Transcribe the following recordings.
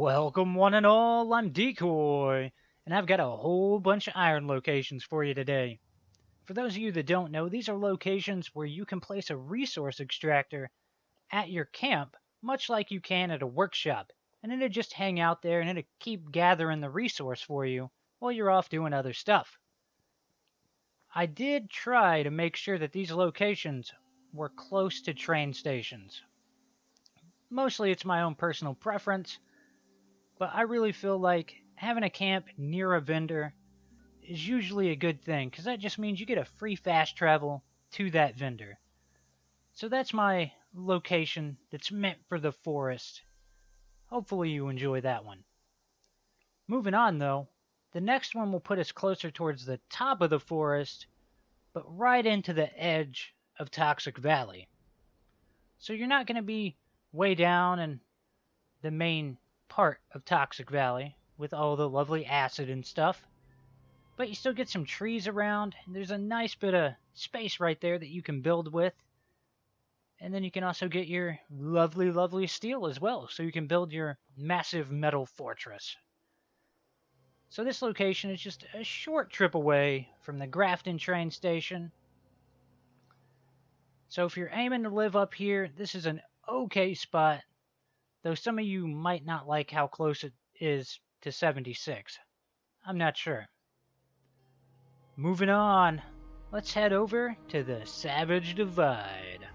Welcome one and all, I'm Decoy, and I've got a whole bunch of iron locations for you today. For those of you that don't know, these are locations where you can place a resource extractor at your camp, much like you can at a workshop, and it'll just hang out there and it'll keep gathering the resource for you while you're off doing other stuff. I did try to make sure that these locations were close to train stations. Mostly it's my own personal preference, but I really feel like having a camp near a vendor is usually a good thing because that just means you get a free fast travel to that vendor. So that's my location that's meant for the forest. Hopefully you enjoy that one. Moving on though, the next one will put us closer towards the top of the forest, but right into the edge of Toxic Valley. So you're not going to be way down in the main part of Toxic Valley with all the lovely acid and stuff. But you still get some trees around, and there's a nice bit of space right there that you can build with. And then you can also get your lovely, lovely steel as well, so you can build your massive metal fortress. So this location is just a short trip away from the Grafton train station. So if you're aiming to live up here, this is an okay spot, though some of you might not like how close it is to 76. I'm not sure. Moving on, let's head over to the Savage Divide.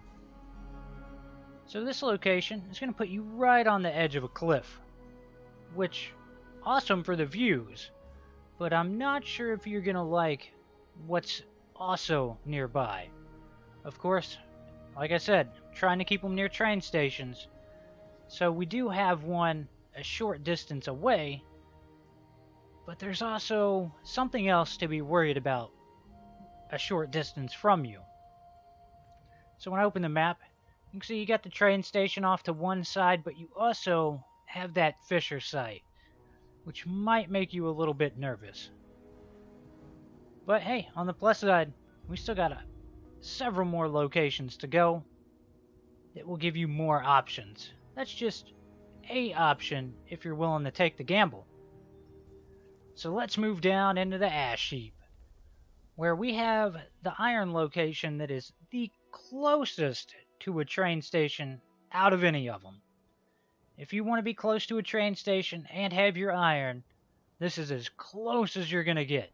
So this location is going to put you right on the edge of a cliff, which, awesome for the views, but I'm not sure if you're going to like what's also nearby. Of course, like I said, trying to keep them near train stations, so we do have one a short distance away, but there's also something else to be worried about a short distance from you. So when I open the map, you can see you got the train station off to one side, but you also have that Fisher site, which might make you a little bit nervous. But hey, on the plus side, we still got several more locations to go that will give you more options. That's just a option if you're willing to take the gamble. So let's move down into the ash heap, where we have the iron location that is the closest to a train station out of any of them. If you want to be close to a train station and have your iron, this is as close as you're going to get.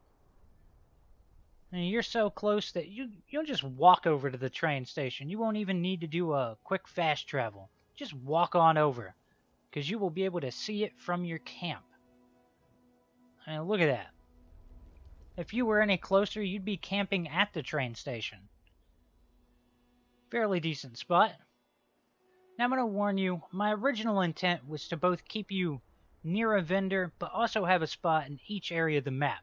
And you're so close that you'll just walk over to the train station. You won't even need to do a quick fast travel. Just walk on over, because you will be able to see it from your camp. And look at that. If you were any closer, you'd be camping at the train station. Fairly decent spot. Now I'm going to warn you, my original intent was to both keep you near a vendor, but also have a spot in each area of the map.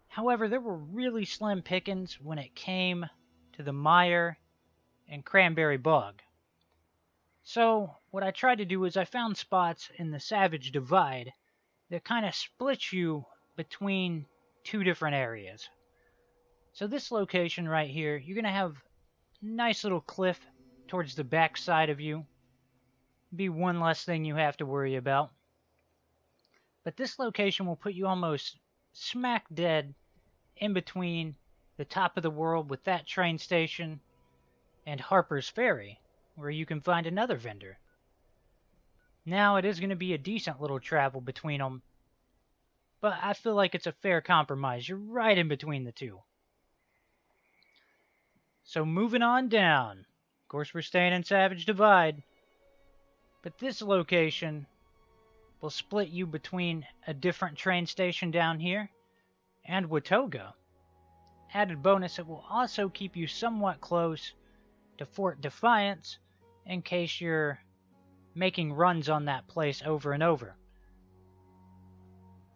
However, there were really slim pickings when it came to the mire and cranberry bog. So what I tried to do is I found spots in the Savage Divide that kind of split you between two different areas. So this location right here, you're going to have a nice little cliff towards the back side of you. Be one less thing you have to worry about. But this location will put you almost smack dead in between the top of the world with that train station and Harper's Ferry, where you can find another vendor. Now it is going to be a decent little travel between them, but I feel like it's a fair compromise. You're right in between the two. So moving on down. Of course, we're staying in Savage Divide. But this location will split you between a different train station down here and Watoga. Added bonus, it will also keep you somewhat close to Fort Defiance in case you're making runs on that place over and over.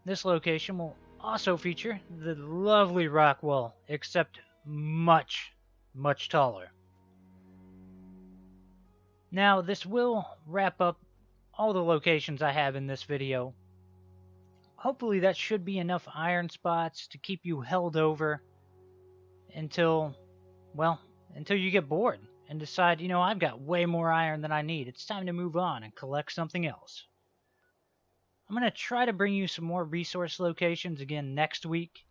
This location will also feature the lovely rock wall, except much, much taller. Now, this will wrap up all the locations I have in this video. Hopefully that should be enough iron spots to keep you held over until you get bored and decide, I've got way more iron than I need. It's time to move on and collect something else. I'm going to try to bring you some more resource locations again next week.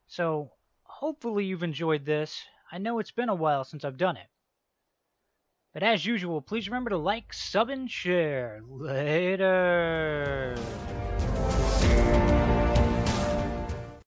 So hopefully you've enjoyed this. I know it's been a while since I've done it. But as usual, please remember to like, sub, and share. Later.